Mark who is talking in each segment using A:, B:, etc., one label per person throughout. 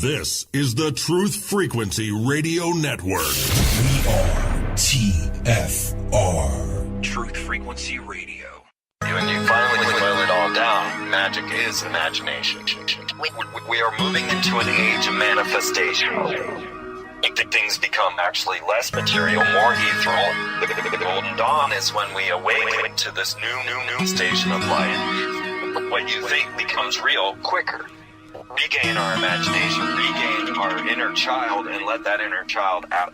A: This is the Truth Frequency Radio Network.
B: We are TFR.
C: Truth Frequency Radio. When you finally boil it all down, magic is imagination. We are moving into an age of manifestation. Things become actually less material, more ethereal. The golden dawn is when we awaken to this new station of life. What you think becomes real quicker. Regain our imagination, regain our inner child, and let that inner child out.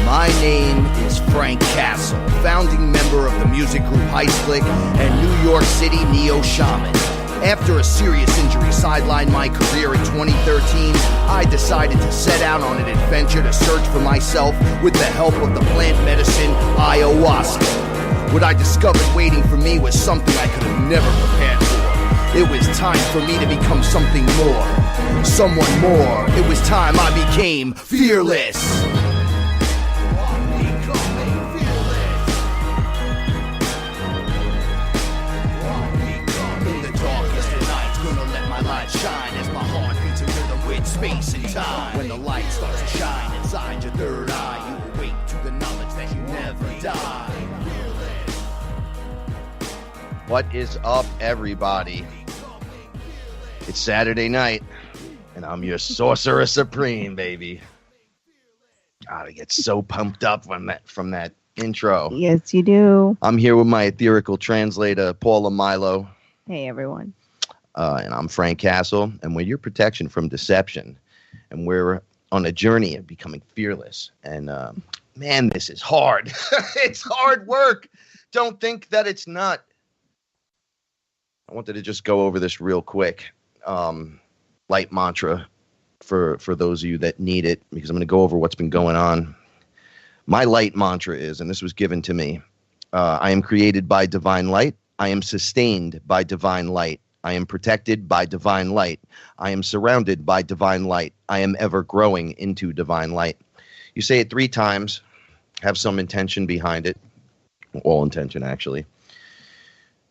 D: My name is Frank Castle, founding member of the music group Heistlick and New York City Neo Shaman. After a serious injury sidelined my career in 2013, I decided to set out on an adventure to search for myself with the help of the plant medicine ayahuasca. What I discovered waiting for me was something I could have never prepared for. It was time for me to become something more, someone more. It was time I became fearless. In the darkest of nights, gonna let my light shine as my heart beats a rhythm with space and time. When the light starts to shine inside your third eye, you awake to the knowledge that you never die. What is up, everybody? It's Saturday night, and I'm your Sorcerer Supreme, baby. God, I get so pumped up from that intro.
E: Yes, you do.
D: I'm here with my ethereal translator, Paula Milo.
E: Hey, everyone.
D: And I'm Frank Castle, and we're your protection from deception. And we're on a journey of becoming fearless. And, man, this is hard. It's hard work. Don't think that it's not. I wanted to just go over this real quick. Light mantra for those of you that need it, because I'm going to go over what's been going on. My light mantra is, and this was given to me, I am created by divine light. I am sustained by divine light. I am protected by divine light. I am surrounded by divine light. I am ever growing into divine light. You say it 3 times, have some intention behind it. All intention, actually.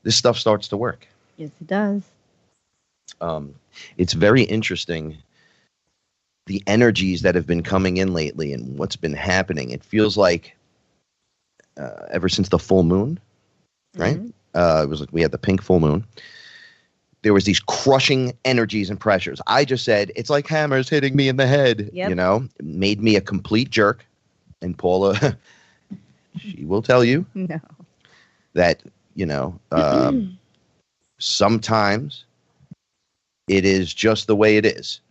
D: This stuff starts to work.
E: Yes, it does.
D: It's very interesting, the energies that have been coming in lately and what's been happening. It feels like ever since the full moon, right? Mm-hmm. It was like we had the pink full moon. There was these crushing energies and pressures. I just said, it's like hammers hitting me in the head. Yep. You know, it made me a complete jerk. And Paula, she will tell you that, sometimes it is just the way it is.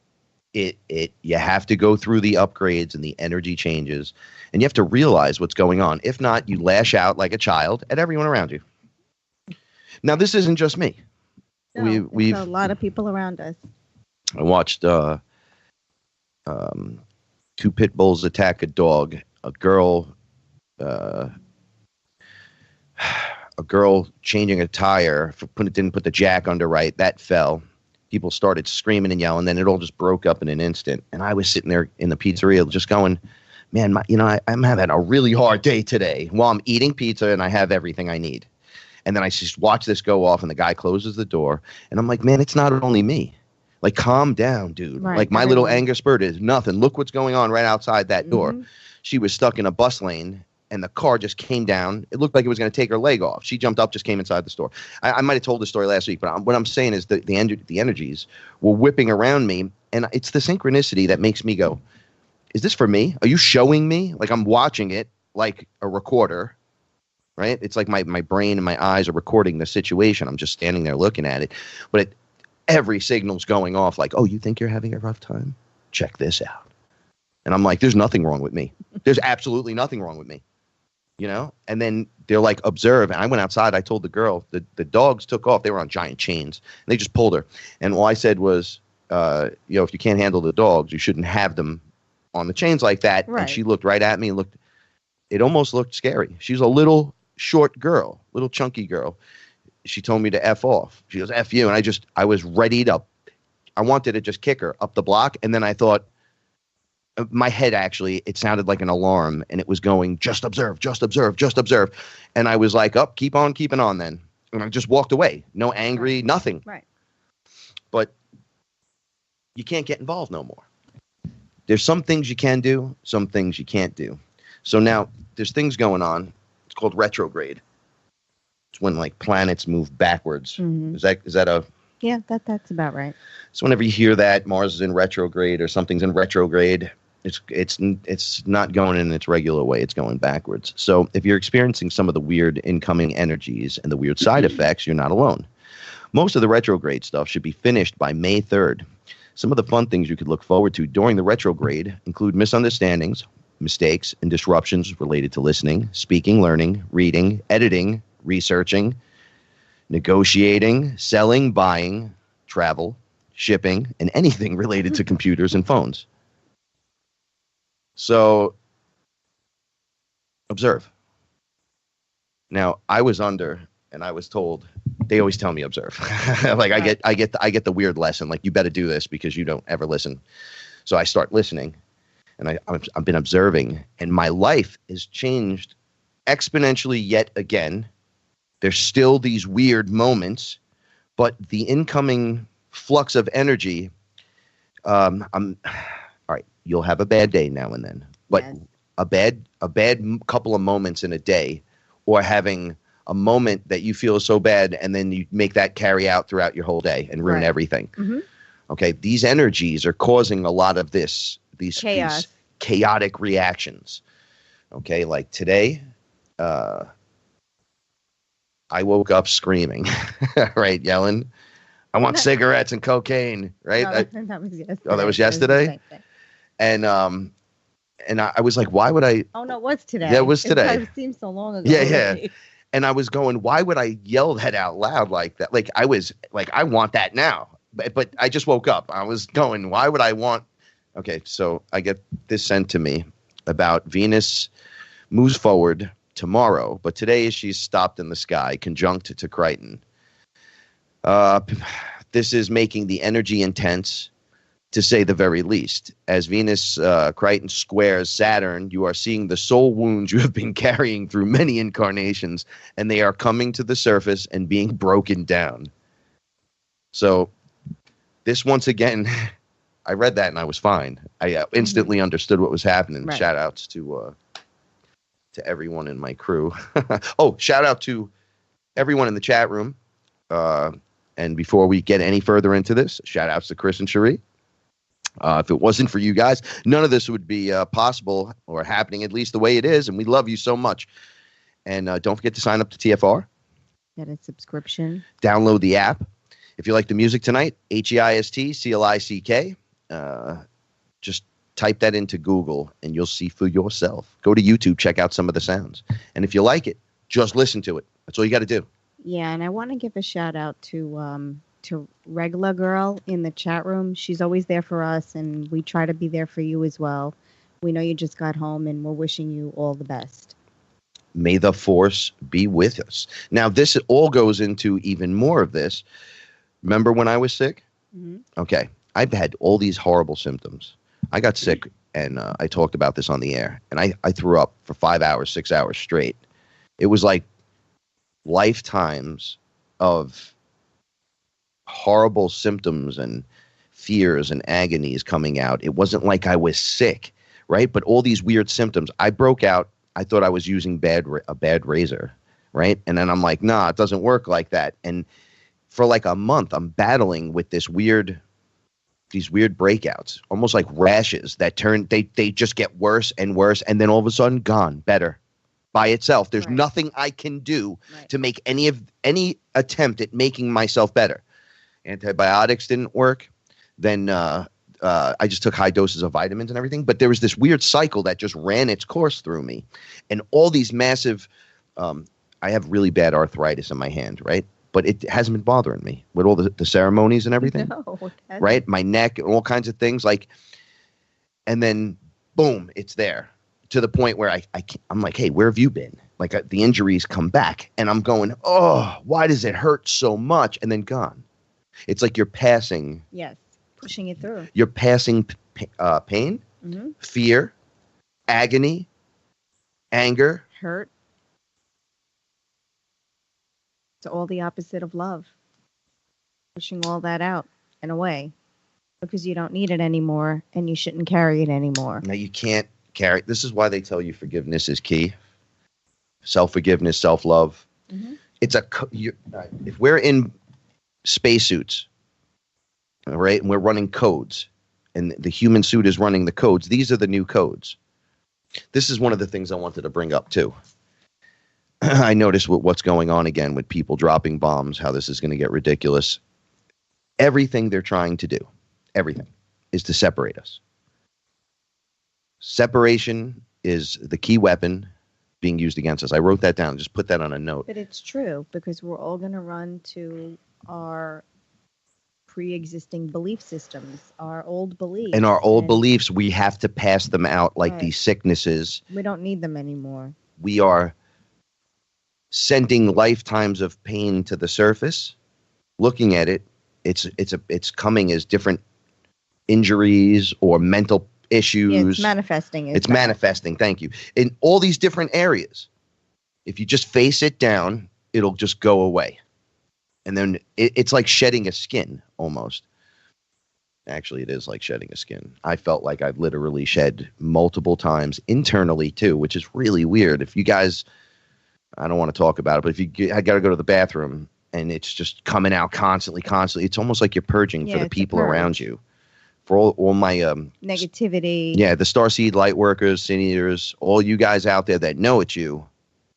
D: You have to go through the upgrades and the energy changes, and you have to realize what's going on. If not, you lash out like a child at everyone around you. Now, this isn't just me.
E: No, we've a lot of people around us.
D: I watched 2 pit bulls attack a dog. A girl changing a tire, didn't put the jack under right. That fell. People started screaming and yelling. Then it all just broke up in an instant. And I was sitting there in the pizzeria just going, man, I'm having a really hard day today. While I'm eating pizza and I have everything I need. And then I just watch this go off and the guy closes the door. And I'm like, man, it's not only me. Like, calm down, dude. Right, like, my little anger spurt is nothing. Look what's going on right outside that door. Mm-hmm. She was stuck in a bus lane. And the car just came down. It looked like it was going to take her leg off. She jumped up, just came inside the store. I might have told this story last week, but what I'm saying is that the energies were whipping around me, and it's the synchronicity that makes me go, is this for me? Are you showing me? Like, I'm watching it like a recorder, right? It's like my brain and my eyes are recording the situation. I'm just standing there looking at it. But every signal's going off like, oh, you think you're having a rough time? Check this out. And I'm like, there's nothing wrong with me. There's absolutely nothing wrong with me. And then they're like, observe. And I went outside. I told the girl, the dogs took off. They were on giant chains. And they just pulled her. And all I said was, if you can't handle the dogs, you shouldn't have them on the chains like that. Right. And she looked right at me and it almost looked scary. She was a little short girl, little chunky girl. She told me to F off. She goes, F you. And I was ready I wanted to just kick her up the block. And then I thought, my head, actually, it sounded like an alarm, and it was going, just observe, just observe, just observe. And I was like, keep on keeping on then. And I just walked away. No angry, nothing.
E: Right.
D: But you can't get involved no more. There's some things you can do, some things you can't do. So now there's things going on. It's called retrograde. It's when like planets move backwards.
E: Mm-hmm.
D: Is that a...
E: Yeah, that's about right.
D: So whenever you hear that Mars is in retrograde or something's in retrograde, it's not going in its regular way. It's going backwards. So if you're experiencing some of the weird incoming energies and the weird side effects, you're not alone. Most of the retrograde stuff should be finished by May 3rd. Some of the fun things you could look forward to during the retrograde include misunderstandings, mistakes, and disruptions related to listening, speaking, learning, reading, editing, researching, negotiating, selling, buying, travel, shipping, and anything related to computers and phones. So, observe. Now, I was under, and I was told, they always tell me observe. Like right. I get the weird lesson, like you better do this because you don't ever listen. So I start listening, and I've been observing, and my life has changed exponentially yet again. There's still these weird moments, but the incoming flux of energy, all right, you'll have a bad day now and then, but yes. a bad couple of moments in a day, or having a moment that you feel so bad and then you make that carry out throughout your whole day and ruin everything. Mm-hmm. Okay, these energies are causing a lot of these chaotic reactions. Okay, like today, I woke up screaming, right, yelling, I want cigarettes and cocaine, right?
E: No, that was yesterday.
D: Oh, that was yesterday? And I was like, why would I?
E: Oh, no, it was today.
D: Yeah, it was today.
E: It seems so long ago.
D: Yeah. And I was going, why would I yell that out loud like that? Like, I was like, I want that now. But I just woke up. I was going, why would I want? Okay, so I get this sent to me about Venus moves forward tomorrow, but today she's stopped in the sky, conjunct to Crichton. This is making the energy intense, to say the very least. As Venus Crichton squares Saturn, you are seeing the soul wounds you have been carrying through many incarnations, and they are coming to the surface and being broken down. So this, once again, I read that and I was fine. I instantly understood what was happening. Right. Shout outs to everyone in my crew. Oh, shout out to everyone in the chat room. And before we get any further into this, shout outs to Chris and Cherie. If it wasn't for you guys, none of this would be possible or happening, at least the way it is. And we love you so much. And don't forget to sign up to TFR.
E: Get a subscription.
D: Download the app. If you like the music tonight, HeistClick. Just type that into Google and you'll see for yourself. Go to YouTube, check out some of the sounds. And if you like it, just listen to it. That's all you got to do.
E: Yeah, and I want to give a shout out to Regular Girl in the chat room. She's always there for us, and we try to be there for you as well. We know you just got home, and we're wishing you all the best.
D: May the force be with us. Now, this all goes into even more of this. Remember when I was sick? Mm-hmm. Okay. I've had all these horrible symptoms. I got sick, and I talked about this on the air, and I threw up for 5 hours, 6 hours straight. It was like lifetimes of horrible symptoms and fears and agonies coming out. It wasn't like I was sick, right? But all these weird symptoms. I broke out. I thought I was using a bad razor, right? And then I'm like, nah, it doesn't work like that. And for like a month, I'm battling with these weird breakouts, almost like rashes that they just get worse and worse, and then all of a sudden gone, better by itself. There's nothing I can do to make any attempt at making myself better. Antibiotics didn't work. Then I just took high doses of vitamins and everything. But there was this weird cycle that just ran its course through me, and all these massive. I have really bad arthritis in my hand, right? But it hasn't been bothering me with all the ceremonies and everything, right? My neck and all kinds of things, like, and then boom, it's there to the point where I'm like, hey, where have you been? Like the injuries come back, and I'm going, oh, why does it hurt so much? And then gone. It's like you're passing.
E: Yes, pushing it through.
D: You're passing pain, mm-hmm. fear, agony, anger,
E: hurt. It's all the opposite of love. Pushing all that out and away because you don't need it anymore and you shouldn't carry it anymore.
D: Now you can't carry. This is why they tell you forgiveness is key. Self-forgiveness, self-love.
E: Mm-hmm.
D: It's if we're in spacesuits, all right, and we're running codes, and the human suit is running the codes. These are the new codes. This is one of the things I wanted to bring up too. I noticed what's going on again with people dropping bombs, how this is going to get ridiculous. Everything they're trying to do, everything, is to separate us. Separation is the key weapon being used against us. I wrote that down. Just put that on a note.
E: But it's true because we're all going to run to our pre-existing belief systems, our old beliefs.
D: And our old beliefs, we have to pass them out like these sicknesses.
E: We don't need them anymore.
D: We are sending lifetimes of pain to the surface. Looking at it, it's coming as different injuries or mental issues.
E: Yeah, it's manifesting.
D: It's manifesting. Thank you. In all these different areas. If you just face it down, it'll just go away. And then it's like shedding a skin almost. Actually, it is like shedding a skin. I felt like I've literally shed multiple times internally too, which is really weird. If you guys, I don't want to talk about it, but if I got to go to the bathroom and it's just coming out constantly, it's almost like you're purging for the people around you. For all my
E: negativity.
D: Yeah, the Starseed light workers, sin eaters, all you guys out there that know it's you,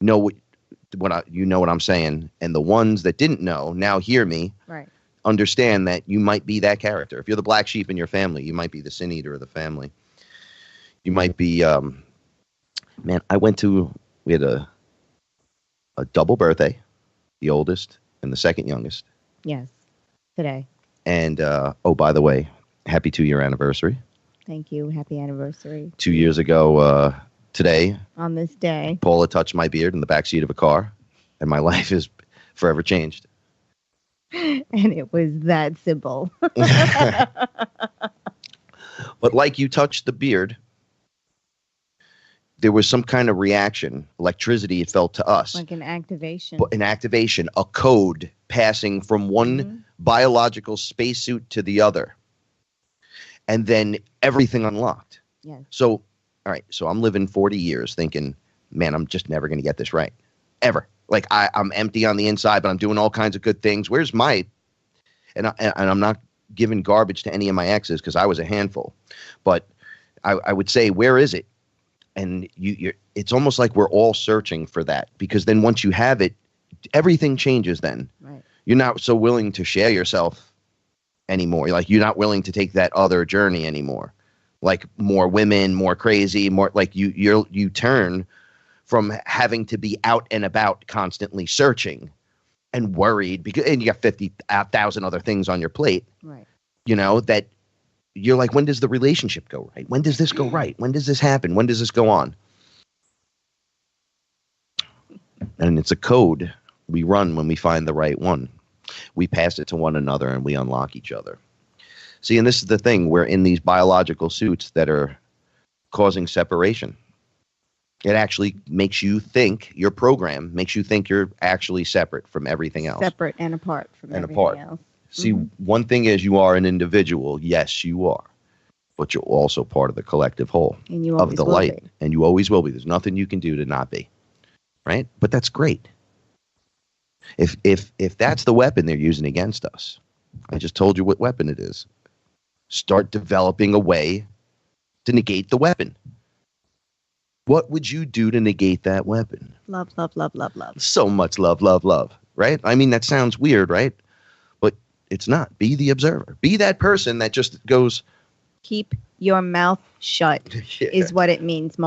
D: know what I'm saying, and the ones that didn't know now hear me.
E: Right.
D: Understand that you might be that character. If you're the black sheep in your family, you might be the sin eater of the family. You might be. Man, we had a double birthday, the oldest and the second youngest.
E: Yes, today.
D: And by the way, happy 2-year anniversary.
E: Thank you. Happy anniversary.
D: 2 years ago today.
E: On this day.
D: Paula touched my beard in the backseat of a car, and my life is forever changed.
E: And it was that simple.
D: But like you touched the beard, there was some kind of reaction, electricity it felt to us.
E: Like an activation.
D: An activation, a code passing from one biological spacesuit to the other. And then everything unlocked.
E: Yes.
D: So, all right, so I'm living 40 years thinking, man, I'm just never going to get this right. Ever. Like I'm empty on the inside, but I'm doing all kinds of good things. Where's my, and I'm not giving garbage to any of my exes because I was a handful, but I would say, where is it? And it's almost like we're all searching for that, because then once you have it, everything changes then.
E: Right.
D: You're not so willing to share yourself anymore. Like you're not willing to take that other journey anymore. Like more women, more crazy, more like you turn from having to be out and about constantly searching and worried and you got 50,000 other things on your plate.
E: Right.
D: You know, that you're like, when does the relationship go right? When does this go right? When does this happen? When does this go on? And it's a code we run when we find the right one. We pass it to one another and we unlock each other. See, and this is the thing. We're in these biological suits that are causing separation. It actually makes you think, your program makes you think you're actually separate from everything else.
E: Separate and apart from everything else.
D: See, one thing is you are an individual. Yes, you are. But you're also part of the collective whole
E: and you
D: of the light.
E: Be.
D: And you always will be. There's nothing you can do to not be. Right? But that's great. If that's the weapon they're using against us, I just told you what weapon it is. Start developing a way to negate the weapon. What would you do to negate that weapon?
E: Love, love, love, love, love.
D: So much love, love, love. Right? I mean, that sounds weird, right? But it's not. Be the observer. Be that person that just goes.
E: Keep your mouth shut is what it means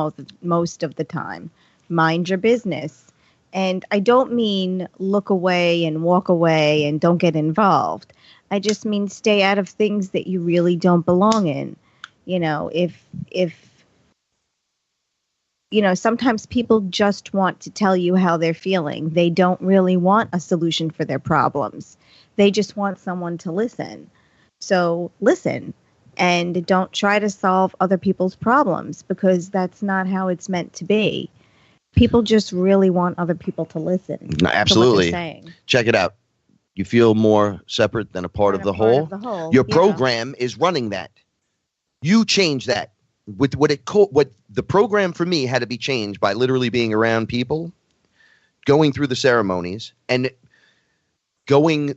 E: most of the time. Mind your business. And I don't mean look away and walk away and don't get involved. I just mean stay out of things that you really don't belong in. You know, if you know, sometimes people just want to tell you how they're feeling. They don't really want a solution for their problems. They just want someone to listen. So listen and don't try to solve other people's problems, because that's not how it's meant to be. People just really want other people to listen.
D: No,
E: to what
D: absolutely.
E: they're saying.
D: Check it out. You feel more separate than a part of the whole. Your program is running that. You change that. With what the program for me had to be changed by literally being around people, going through the ceremonies, and going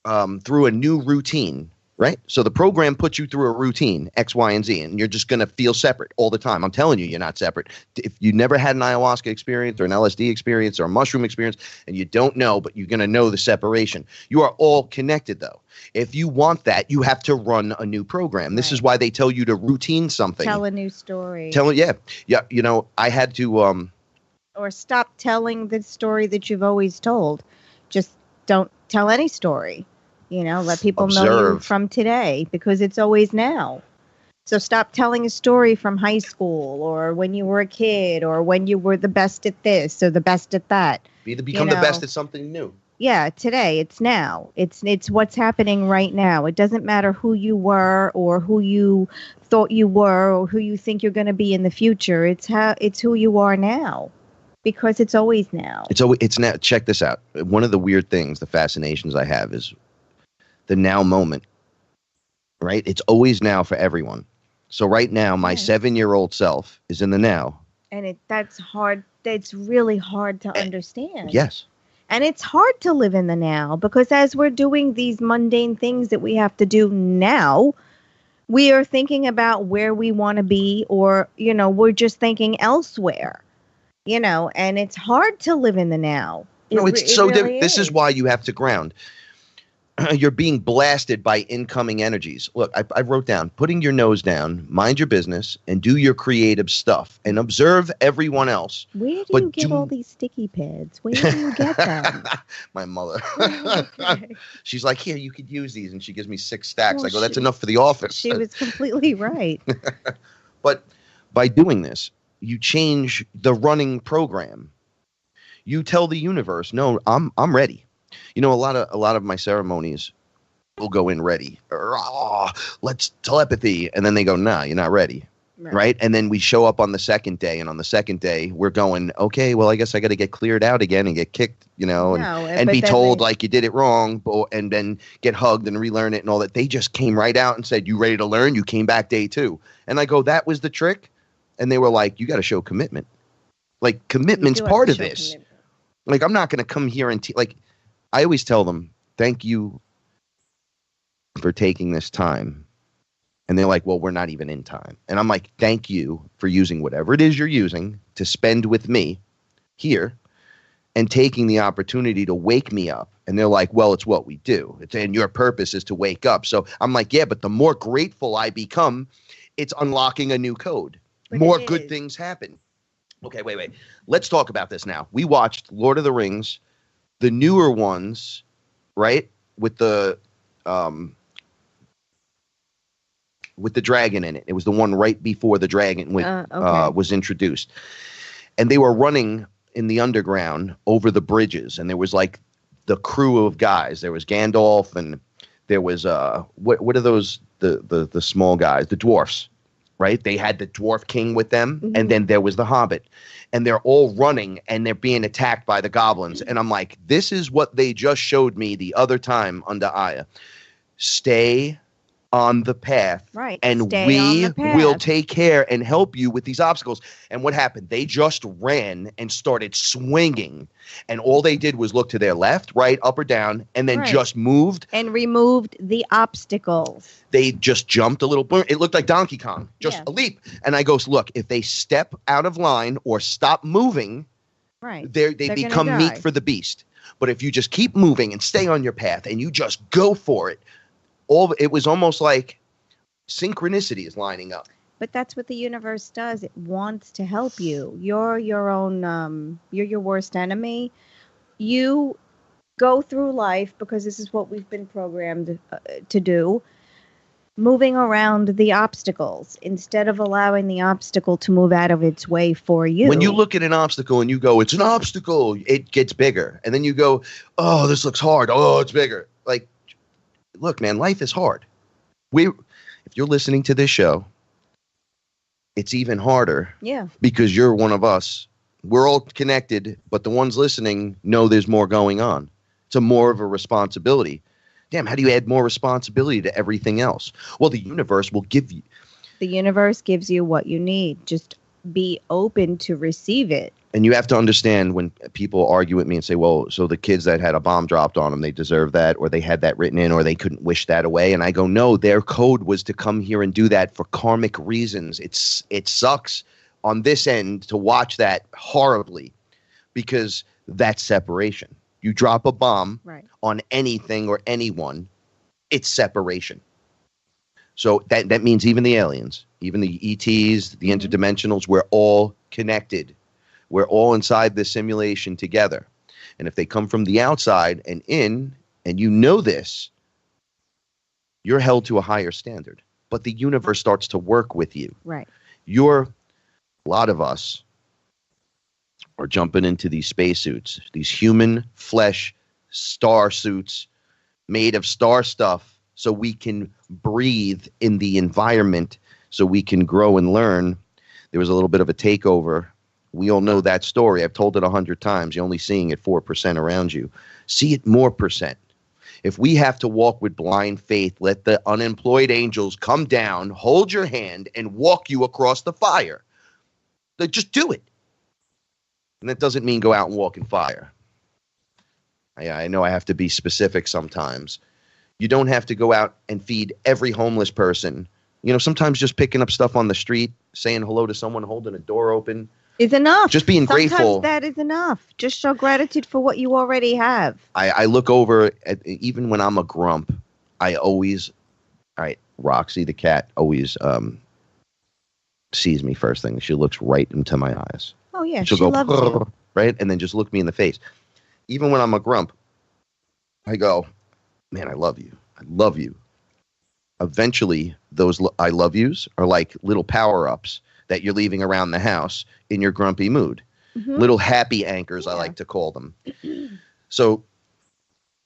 D: through a new routine. Right? So the program puts you through a routine, X, Y, and Z, and you're just going to feel separate all the time. I'm telling you, you're not separate. If you never had an ayahuasca experience or an LSD experience or a mushroom experience, and you don't know, but you're going to know the separation. You are all connected, though. If you want that, you have to run a new program. This is why they tell you to routine something.
E: Tell a new story.
D: Yeah. You know, I had to.
E: Or stop telling the story that you've always told. Just don't tell any story. You know, let people know you from today because it's always now. So stop telling a story from high school or when you were a kid or when you were the best at this or the best at that.
D: Become the best at something new.
E: Yeah, today. It's now. It's what's happening right now. It doesn't matter who you were or who you thought you were or who you think you're going to be in the future. It's who you are now. Because it's always now.
D: It's now. Check this out. One of the weird things, the fascinations I have is the now moment, right? It's always now for everyone. So right now, my 7-year-old self is in the now.
E: And that's hard. It's really hard to understand.
D: Yes.
E: And it's hard to live in the now because as we're doing these mundane things that we have to do now, we are thinking about where we want to be or, you know, we're just thinking elsewhere, you know, and it's hard to live in the now.
D: It's so different. This is why you have to ground. You're being blasted by incoming energies. Look, I wrote down, putting your nose down, mind your business, and do your creative stuff, and observe everyone else.
E: Where do you get all these sticky pads? Where do you get them?
D: My mother. Okay. She's like, here, you could use these, and she gives me 6 stacks. I go, that's enough for the office.
E: She was completely right.
D: But by doing this, you change the running program. You tell the universe, no, I'm ready. You know, a lot of my ceremonies will go in ready. Let's telepathy. And then they go, nah, you're not ready. Right. And then we show up on the second day. And on the second day, we're going, okay, well, I guess I got to get cleared out again and get kicked, you know, and be told like you did it wrong. And then get hugged and relearn it and all that. They just came right out and said, you ready to learn? You came back day 2. And I go, that was the trick. And they were like, you got to show commitment. Like commitment's part of this. Like, I'm not going to come here and I always tell them, thank you for taking this time. And they're like, well, we're not even in time. And I'm like, thank you for using whatever it is you're using to spend with me here and taking the opportunity to wake me up. And they're like, well, it's what we do. And your purpose is to wake up. So I'm like, yeah, but the more grateful I become, it's unlocking a new code. More good things happen. Okay, wait. Let's talk about this now. We watched Lord of the Rings, the newer ones, right? With the dragon in it. It was the one right before the dragon was introduced. And they were running in the underground over the bridges. And there was like the crew of guys. There was Gandalf and there was, what are those, the small guys, the dwarfs, right? They had the dwarf king with them. Mm-hmm. And then there was the hobbit. And they're all running and they're being attacked by the goblins. And I'm like, this is what they just showed me the other time under Aya. Stay on the path. Right. And we will take care and help you with these obstacles. And what happened? They just ran and started swinging. And all they did was look to their left, right, up or down, and then just moved. And removed the obstacles. They just jumped a little. It looked like Donkey Kong. Just a leap. And I goes, look, if they step out of line or stop moving, they become meat for the beast. But if you just keep moving and stay on your path and you just go for it, it was almost like synchronicity is lining up. But that's what the universe does. It wants to help you. You're your own, you're your worst enemy. You go through life, because this is what we've been programmed to do, moving around the obstacles instead of allowing the obstacle to move out of its way for you. When you look at an obstacle and you go, it's an obstacle, it gets bigger. And then you go, oh, this looks hard. Oh, it's bigger. Like, look, man, life is hard. If you're listening to this show, it's even harder. Yeah. Because you're one of us We're all connected, but the ones listening know there's more going on. It's more of a responsibility. Damn, how do you add more responsibility to everything else? Well, the universe will give you.
E: The universe gives you what you need. Just be open to receive it.
D: And you have to understand when people argue with me and say, well, so the kids that had a bomb dropped on them, they deserve that, or they had that written in, or they couldn't wish that away. And I go, no, their code was to come here and do that for karmic reasons. It sucks on this end to watch that horribly because that's separation. You drop a bomb on anything or anyone, it's separation. So that means even the aliens, even the ETs, the interdimensionals, we're all connected. We're all inside this simulation together. And if they come from the outside and in, and you know this, you're held to a higher standard. But the universe starts to work with you.
E: Right.
D: A lot of us are jumping into these spacesuits, these human flesh star suits made of star stuff so we can breathe in the environment, so we can grow and learn. There was a little bit of a takeover. We all know that story. I've told it 100 times. You're only seeing it 4% around you. See it more percent. If we have to walk with blind faith, let the unemployed angels come down, hold your hand, and walk you across the fire. Just do it. And that doesn't mean go out and walk in fire. I know I have to be specific sometimes. You don't have to go out and feed every homeless person. You know, sometimes just picking up stuff on the street, saying hello to someone, holding a door open
E: is enough.
D: Just being grateful.
E: That is enough. Just show gratitude for what you already have.
D: I look over at, even when I'm a grump, I always, all right, Roxy the cat always sees me first thing. She looks right into my eyes.
E: Oh yeah,
D: She'll
E: she
D: go,
E: loves you.
D: right, and then just look me in the face. Even when I'm a grump, I go, man, I love you. I love you. Eventually, those I love yous are like little power-ups that you're leaving around the house in your grumpy mood. Mm-hmm. Little happy anchors, I like to call them. So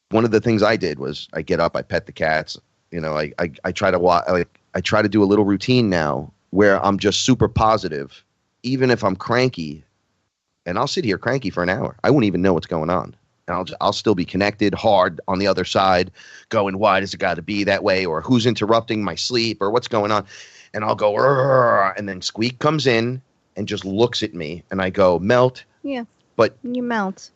D: one of the things I did was I get up, I pet the cats. You know, I try to I try to do a little routine now where I'm just super positive, even if I'm cranky, and I'll sit here cranky for an hour. I won't even know what's going on. And I'll still be connected hard on the other side, going, why does it got to be that way? Or who's interrupting my sleep? Or what's going on? And I'll go, Rrr, and then Squeak comes in and just looks at me. And I go, melt.
E: Yeah.
D: But
E: you melt.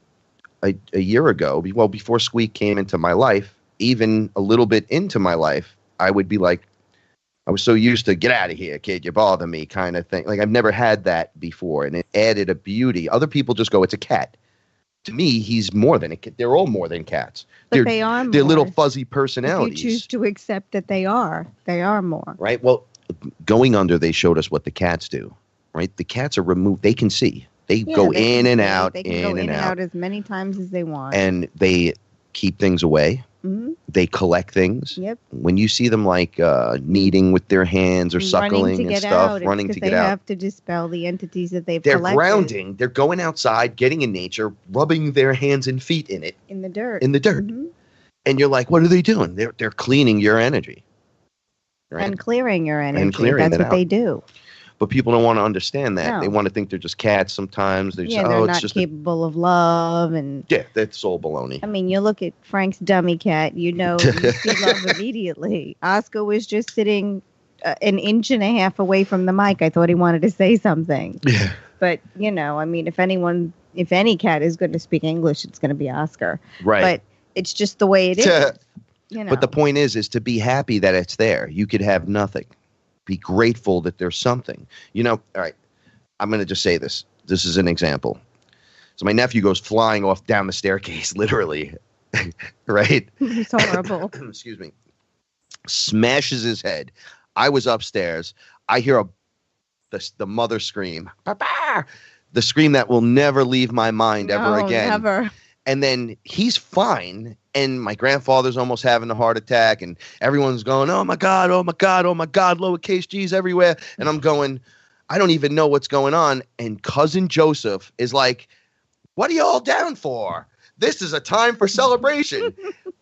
D: A year ago, well, before Squeak came into my life, even a little bit into my life, I would be like, I was so used to get out of here, kid, you bother me kind of thing. Like I've never had that before. And it added a beauty. Other people just go, it's a cat. To me, he's more than a cat. They're all more than cats.
E: But they are more.
D: They're little fuzzy personalities.
E: If you choose to accept that they are more.
D: Right? Well, going under, they showed us what the cats do. Right? The cats are removed. They can see. They go in and out,
E: They can go in and out as many times as they want.
D: And they keep things away. Mm-hmm. They collect things.
E: Yep.
D: When you see them like kneading with their hands or suckling and stuff, running to get out.
E: They have to dispel the entities that they've
D: collected.
E: They're
D: grounding. They're going outside, getting in nature, rubbing their hands and feet in it.
E: In the dirt.
D: Mm-hmm. And you're like, what are they doing? They're cleaning your energy.
E: Right? And clearing your energy.
D: And clearing
E: That's what they do.
D: But people don't want to understand that.
E: No.
D: They want to think they're just cats sometimes. They're just,
E: they're
D: it's
E: not
D: just
E: capable of love. And
D: yeah, that's all baloney.
E: I mean, you look at Frank's dummy cat, you see love immediately. Oscar was just sitting an inch and a half away from the mic. I thought he wanted to say something.
D: Yeah.
E: But, I mean, if any cat is going to speak English, it's going to be Oscar.
D: Right.
E: But it's just the way it is.
D: But the point is to be happy that it's there. You could have nothing. Be grateful that there's something. All right, I'm going to just say this. This is an example. So my nephew goes flying off down the staircase, literally, right?
E: It's horrible.
D: Excuse me. Smashes his head. I was upstairs. I hear the mother scream, Papa! The scream that will never leave my mind ever again.
E: Never.
D: And then he's fine. And my grandfather's almost having a heart attack. And everyone's going, oh, my God, oh, my God, oh, my God, lowercase G's everywhere. And I'm going, I don't even know what's going on. And cousin Joseph is like, what are you all down for? This is a time for celebration.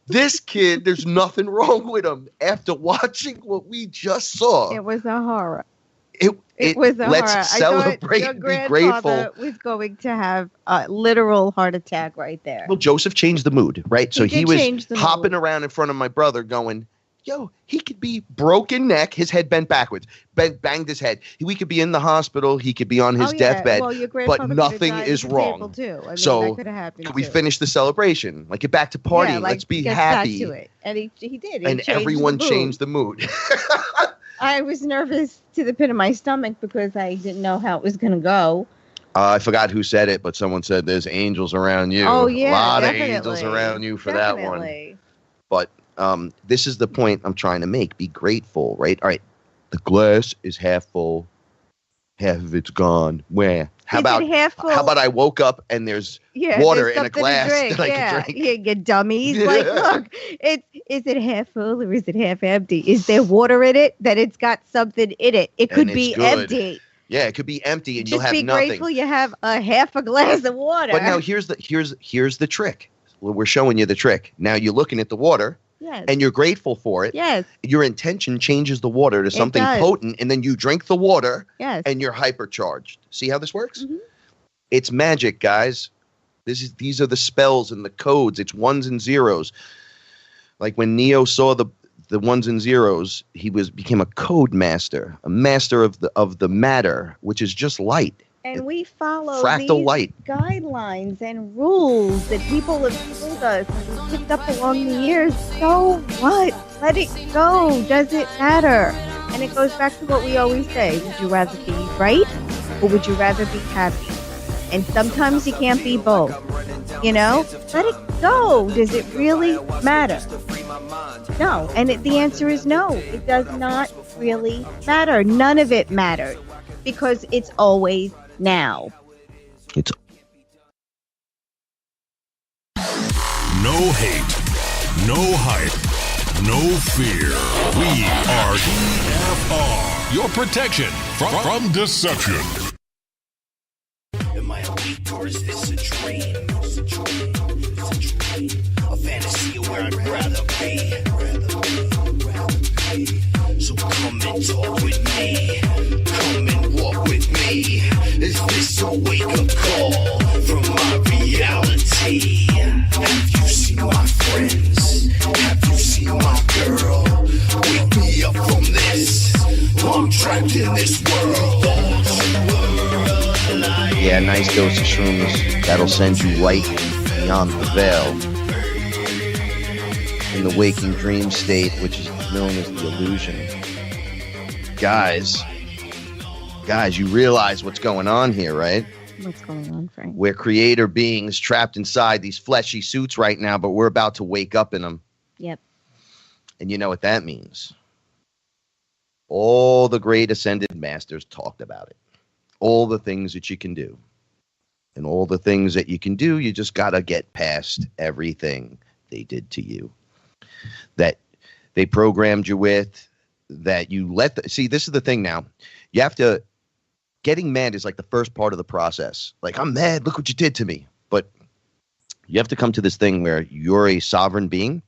D: This kid, there's nothing wrong with him. After watching what we just saw.
E: It was a horror. It was a
D: let's
E: horror.
D: celebrate
E: I thought
D: and
E: your
D: be grateful.
E: grandfather was going to have a literal heart attack right there.
D: Well, Joseph changed the mood, right? So he
E: did
D: was
E: change the
D: hopping
E: mood.
D: around in front of my brother going, yo, he could be broken neck, his head bent backwards, banged his head. We could be in the hospital. He could be on his deathbed,
E: Well, your
D: but
E: grandfather could have
D: nothing
E: died
D: is
E: at the table,
D: wrong.
E: too. I mean,
D: So
E: that could have happened,
D: Could we
E: too.
D: finish the celebration? Like, get back to partying.
E: Yeah, like,
D: Let's be
E: get
D: happy.
E: Back to it. And he did. He
D: And
E: changed
D: everyone
E: the mood.
D: changed the mood.
E: I was nervous to the pit of my stomach because I didn't know how it was going to go.
D: I forgot who said it, but someone said there's angels around you.
E: Oh, yeah,
D: a lot
E: definitely.
D: of angels around you for that one.
E: Definitely.
D: But this is the point I'm trying to make. Be grateful, right? All right. The glass is half full, half of it's gone. Where? How about I woke up and there's water in a glass that I can drink?
E: Yeah, you dummies. Like, look, is it half full or is it half empty? Is there water in it? That it's got something in it. It could be empty.
D: Yeah, it could be empty and
E: Just
D: you'll have
E: be
D: nothing.
E: grateful you have a half a glass of water.
D: But now here's the trick. We're showing you the trick. Now you're looking at the water.
E: Yes.
D: And you're grateful for it.
E: Yes.
D: Your intention changes the water to something potent, and then you drink the water.
E: Yes.
D: And you're hypercharged. See how this works?
E: Mm-hmm.
D: It's magic, guys. These are the spells and the codes. It's ones and zeros. Like when Neo saw the ones and zeros, he became a code master, a master of the matter, which is just light.
E: And we follow
D: fractal
E: these
D: light
E: guidelines and rules that people have told us and we picked up along the years. So what? Let it go. Does it matter? And it goes back to what we always say. Would you rather be right or would you rather be happy? And sometimes you can't be both. You know? Let it go. Does it really matter? No. And the answer is no. It does not really matter. None of it matters because it's always now.
D: It's
A: no hate, no hype, no fear. We are DFR, your protection from deception.
B: Am I awake or is this a dream? A fantasy where I'd rather be. So come and talk with me. Come and walk with me. Is this a wake-up call from my reality? Have you seen my friends? Have you seen my girl? Wake me up from this. I'm trapped in this world.
D: yeah, nice dose of shrooms. That'll send you right beyond the veil in the waking dream state, which is known as the illusion. Guys, you realize what's going on here, right?
E: What's going on, Frank?
D: We're creator beings trapped inside these fleshy suits right now, but we're about to wake up in them.
E: Yep.
D: And you know what that means. All the great ascended masters talked about it. All the things that you can do. And all the things that you can do, you just got to get past everything they did to you. That they programmed you with, that you see, this is the thing now. You have to, getting mad is like the first part of the process. Like, I'm mad, look what you did to me. But you have to come to this thing where you're a sovereign being.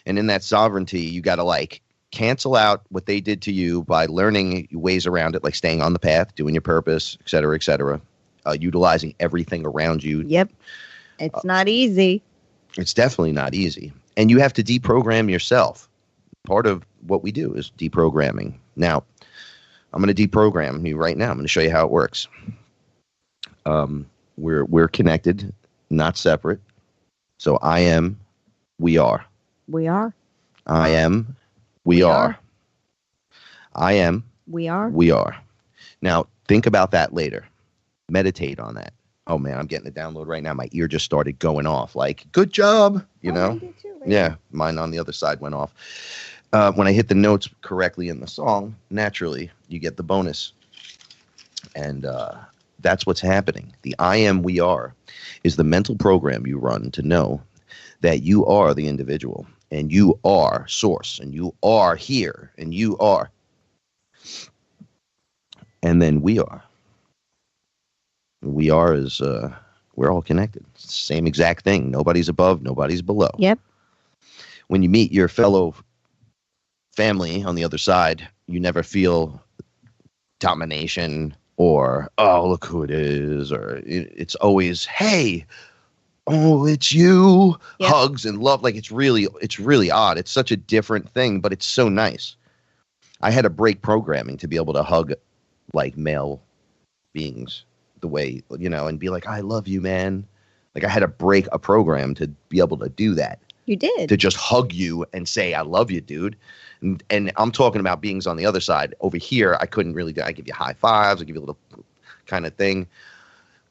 D: And in that sovereignty, you got to like cancel out what they did to you by learning ways around it, like staying on the path, doing your purpose, et cetera, utilizing everything around you.
E: Yep. It's not easy.
D: It's definitely not easy. And you have to deprogram yourself. Part of what we do is deprogramming. Now, I'm going to deprogram you right now. I'm going to show you how it works. We're connected, not separate. So I am, we are.
E: We are.
D: I am, we are. I am,
E: we are.
D: We are. Now, think about that later. Meditate on that. Oh, man, I'm getting a download right now. My ear just started going off. Like, good job, you know?
E: Mine did too, right?
D: Yeah, mine on the other side went off. When I hit the notes correctly in the song, naturally, you get the bonus. And that's what's happening. The I am, we are is the mental program you run to know that you are the individual and you are source and you are here and you are. And then we are. We are is we're all connected. It's the same exact thing. Nobody's above, nobody's below.
E: Yep.
D: When you meet your fellow family on the other side, you never feel domination or, oh, look who it is, or it's always, hey, oh, it's you,
E: Yep.
D: hugs and love. Like it's really odd. It's such a different thing, but it's so nice. I had to break programming to be able to hug like male beings the way, and be like, I love you, man. Like I had to break a program to be able to do that.
E: You did.
D: To just hug you and say, I love you, dude. And I'm talking about beings on the other side. Over here, I couldn't really I give you high fives, I give you a little kind of thing.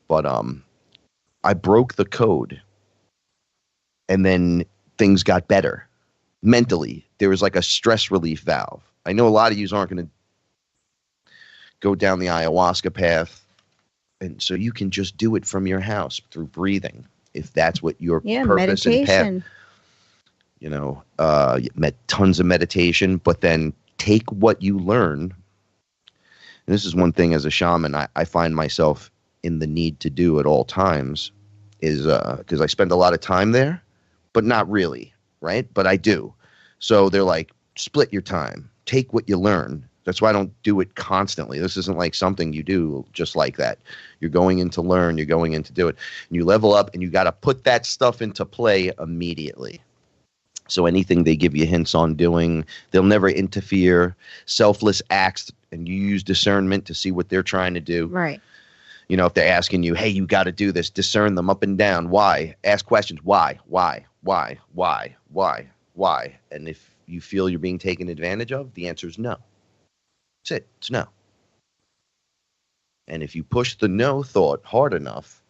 D: But I broke the code. And then things got better. Mentally, there was like a stress relief valve. I know a lot of you aren't going to go down the ayahuasca path. And so you can just do it from your house through breathing. If that's what your purpose
E: meditation.
D: and path, tons of meditation, but then take what you learn. And this is one thing as a shaman, I find myself in the need to do at all times is because I spend a lot of time there, but not really, right? But I do. So they're like, split your time, take what you learn. That's why I don't do it constantly. This isn't like something you do just like that. You're going in to learn, you're going in to do it. And you level up and you got to put that stuff into play immediately. So anything they give you hints on doing, they'll never interfere. Selfless acts, and you use discernment to see what they're trying to do.
E: Right.
D: If they're asking you, hey, you got to do this, discern them up and down. Why? Ask questions. Why? And if you feel you're being taken advantage of, the answer is no. That's it. It's no. And if you push the no thought hard enough,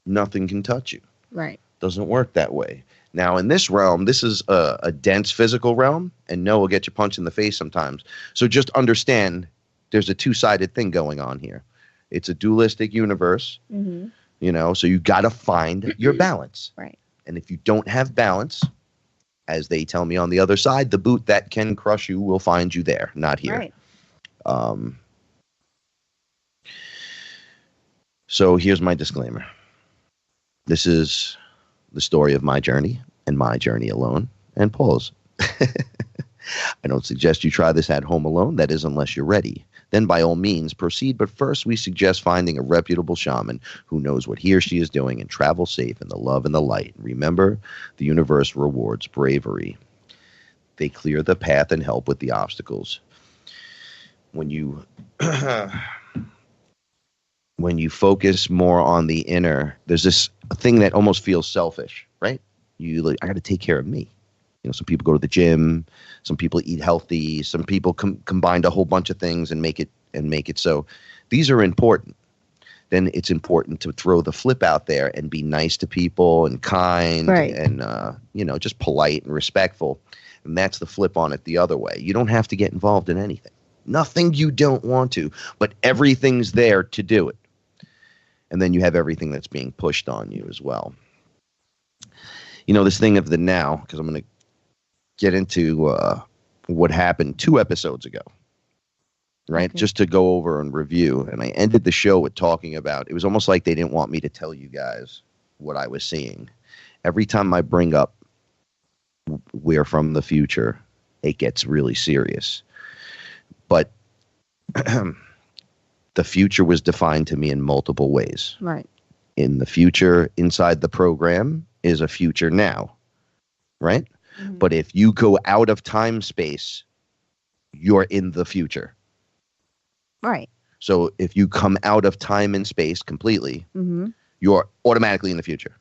D: nothing can touch you.
E: Right.
D: Doesn't work that way. Now, in this realm, this is a dense physical realm, and no will get you punched in the face sometimes. So just understand there's a two-sided thing going on here. It's a dualistic universe, so you got to find your balance.
E: Right.
D: And if you don't have balance, as they tell me on the other side, the boot that can crush you will find you there, not here.
E: Right.
D: So here's my disclaimer. This is the story of my journey and my journey alone, and Paul's. I don't suggest you try this at home alone. That is, unless you're ready. Then by all means proceed. But first, we suggest finding a reputable shaman who knows what he or she is doing and travel safe in the love and the light. Remember, the universe rewards bravery. They clear the path and help with the obstacles. When you focus more on the inner, there's this thing that almost feels selfish, right? I got to take care of me. Some people go to the gym, some people eat healthy, some people combine a whole bunch of things and make it so. These are important. Then it's important to throw the flip out there and be nice to people and kind, right, and just polite and respectful. And that's the flip on it the other way. You don't have to get involved in anything. Nothing you don't want to, but everything's there to do it. And then you have everything that's being pushed on you as well. This thing of the now, because I'm going to get into what happened 2 episodes ago, right? Okay. Just to go over and review. And I ended the show with talking about, it was almost like they didn't want me to tell you guys what I was seeing. Every time I bring up we're from the future, it gets really serious. But the future was defined to me in multiple ways. Right. In the future, inside the program, is a future now, right? Mm-hmm. But if you go out of time space, you're in the future. Right. So if you come out of time and space completely, you're automatically in the future.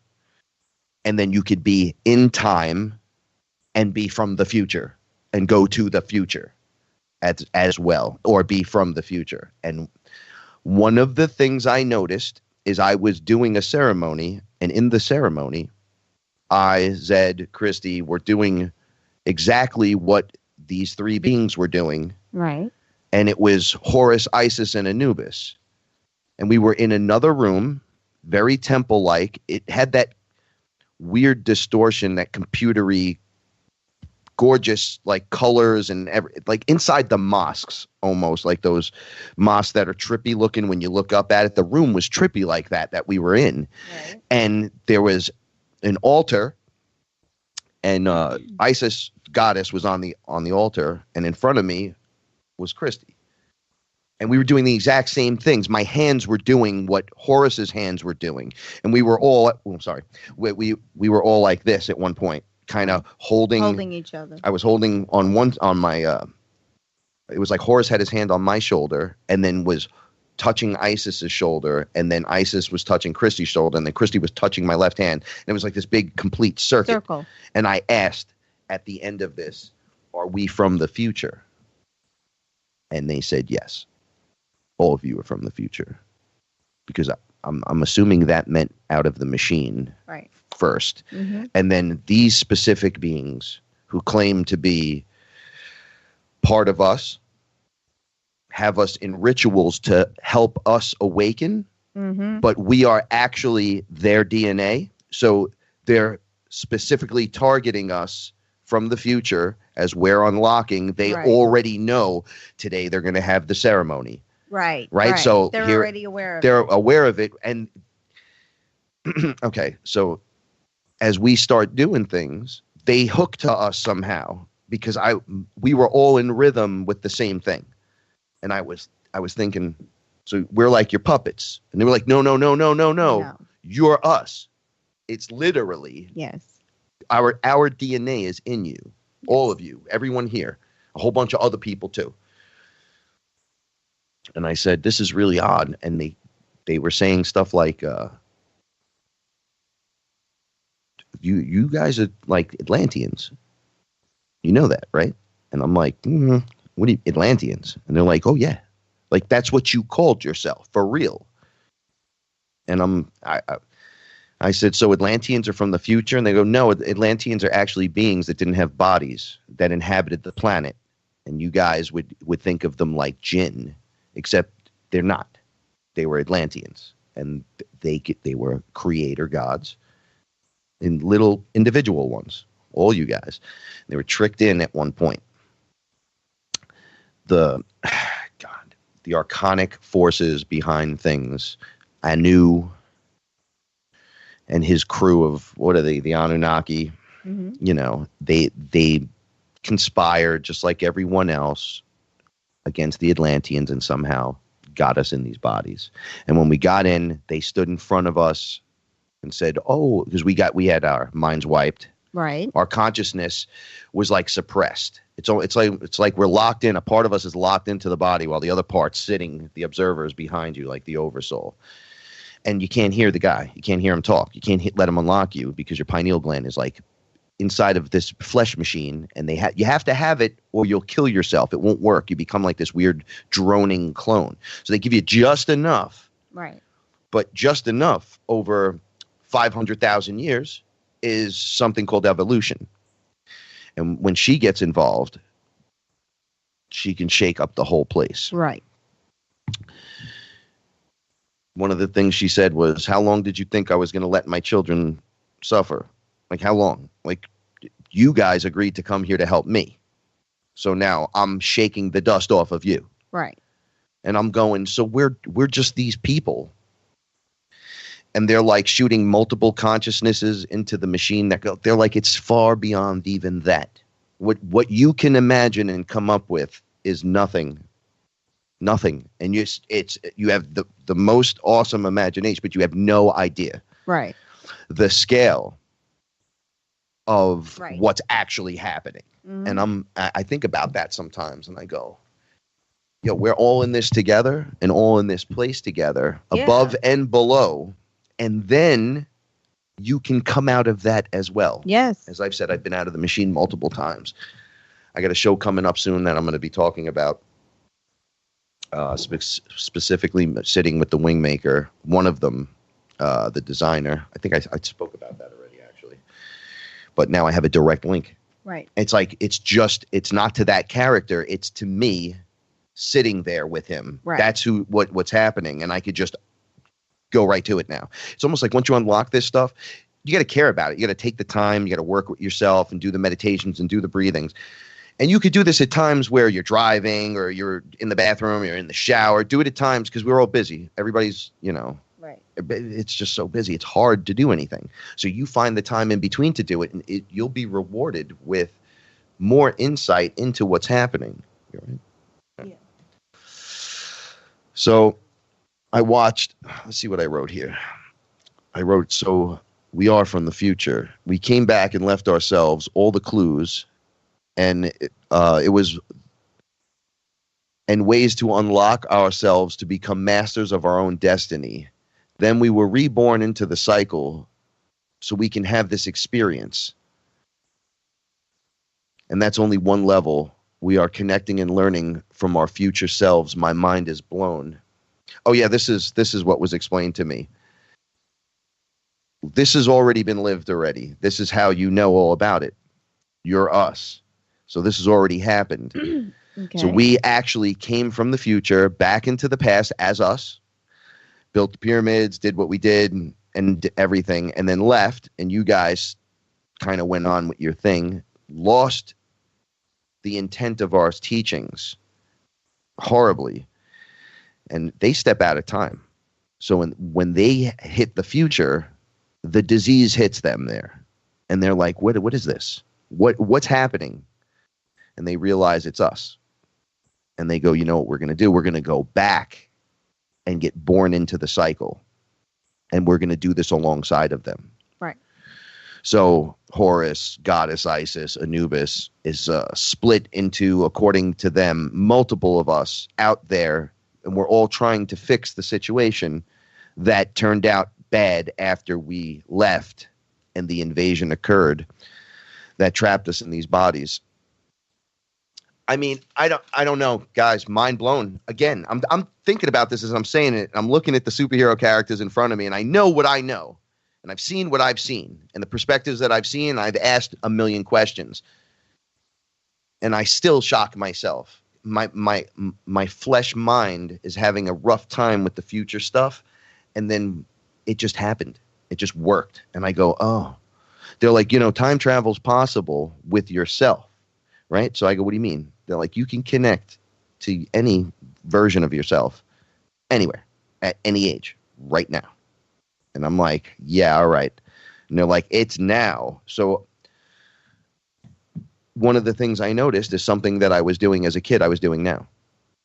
D: And then you could be in time and be from the future and go to the future as well, or be from the future. And one of the things I noticed is I was doing a ceremony, and in the ceremony, I, Zed, Christy were doing exactly what these 3 beings were doing. Right. And it was Horus, Isis, and Anubis. And we were in another room, very temple-like. It had that weird distortion, that computery, gorgeous like colors and like inside the mosques, almost like those mosques that are trippy looking when you look up at it. The room was trippy like that we were in. Right. And there was an altar, and Isis goddess was on the altar, and in front of me was Christy. And we were doing the exact same things. My hands were doing what Horace's hands were doing. And we were all, we were all like this at one point, kind of holding
E: each other.
D: I was holding on my, it was like Horace had his hand on my shoulder and then was touching Isis's shoulder. And then Isis was touching Christy's shoulder. And then Christy was touching my left hand. And it was like this big complete circle. And I asked at the end of this, are we from the future? And they said, yes. All of you are from the future, because I'm assuming that meant out of the machine first. Mm-hmm. And then these specific beings who claim to be part of us have us in rituals to help us awaken, but we are actually their DNA. So they're specifically targeting us from the future as we're unlocking. They already know today they're going to have the ceremony. Right. So
E: they're already aware of
D: it. They're aware of it. And okay, so as we start doing things, they hook to us somehow because we were all in rhythm with the same thing. And I was thinking, so we're like your puppets. And they were like, no. You're us. It's literally our DNA is in you. All of you, everyone here, a whole bunch of other people too. And I said, this is really odd. And they were saying stuff like, you guys are like Atlanteans. You know that, right? And I'm like, what are you, Atlanteans? And they're like, oh, yeah. Like, that's what you called yourself, for real. And I said, so Atlanteans are from the future? And they go, no, Atlanteans are actually beings that didn't have bodies, that inhabited the planet. And you guys would think of them like jinn. Except they're not. They were Atlanteans, and they were creator gods, and little individual ones. All you guys, they were tricked in at one point. The archonic forces behind things, Anu, and his crew of what are they? The Anunnaki. Mm-hmm. You know, they conspired just like everyone else against the Atlanteans and somehow got us in these bodies. And when we got in, they stood in front of us and said, oh, because we had our minds wiped. Right. Our consciousness was like suppressed. It's like we're locked in. A part of us is locked into the body while the other part's sitting, the observer is behind you, like the oversoul. And you can't hear the guy. You can't hear him talk. You can't let him unlock you because your pineal gland is like inside of this flesh machine, and you have to have it or you'll kill yourself. It won't work. You become like this weird droning clone. So they give you just enough. Right. But just enough over 500,000 years is something called evolution. And when she gets involved, she can shake up the whole place. Right. One of the things she said was, how long did you think I was going to let my children suffer? Like, how long? Like, you guys agreed to come here to help me. So now I'm shaking the dust off of you. Right. And I'm going, so we're just these people. And they're like shooting multiple consciousnesses into the machine that they're like, it's far beyond even that. What you can imagine and come up with is nothing. Nothing. And you have the most awesome imagination, but you have no idea. Right. The scale of what's actually happening. Mm-hmm. And I think about that sometimes and I go, we're all in this together and all in this place together, above and below. And then you can come out of that as well. Yes. As I've said, I've been out of the machine multiple times. I got a show coming up soon that I'm going to be talking about, specifically sitting with the Wingmaker, one of them, the designer. I think I spoke about that already, actually. But now I have a direct link. Right. It's like, it's not to that character. It's to me sitting there with him. Right. That's what's happening. And I could just go right to it now. It's almost like once you unlock this stuff, you got to care about it. You got to take the time. You got to work with yourself and do the meditations and do the breathings. And you could do this at times where you're driving or you're in the bathroom, you're in the shower. Do it at times because we're all busy. Everybody's, right. It's just so busy. It's hard to do anything. So you find the time in between to do it, and you'll be rewarded with more insight into what's happening. Right? Yeah. So I watched, let's see what I wrote here. I wrote, so we are from the future. We came back and left ourselves all the clues, and it was and ways to unlock ourselves to become masters of our own destiny. Then we were reborn into the cycle so we can have this experience. And that's only one level. We are connecting and learning from our future selves. My mind is blown. Oh yeah, this is what was explained to me. This has already been lived already. This is how you know all about it. You're us. So this has already happened.
E: Okay.
D: So we actually came from the future back into the past as us, built the pyramids, did what we did and everything, and then left, and you guys kind of went on with your thing, lost the intent of our teachings horribly, and they step out of time. So when they hit the future, the disease hits them there, and they're like, what is this? What's happening? And they realize it's us. And they go, you know what we're going to do? We're going to go back and get born into the cycle. And we're going to do this alongside of them.
E: Right.
D: So Horus, goddess Isis, Anubis is split into, according to them, multiple of us out there. And we're all trying to fix the situation that turned out bad after we left and the invasion occurred that trapped us in these bodies. I mean, I don't know, guys. Mind blown. Again, I'm thinking about this as I'm saying it. I'm looking at the superhero characters in front of me, and I know what I know, and I've seen what I've seen, and the perspectives that I've seen. I've asked a million questions, and I still shock myself. My flesh mind is having a rough time with the future stuff, and then it just happened. It just worked, and I go, oh. They're like, time travel's possible with yourself, right? So I go, what do you mean? They're like, you can connect to any version of yourself anywhere, at any age, right now. And I'm like, yeah, all right. And they're like, it's now. So one of the things I noticed is something that I was doing as a kid, I was doing now.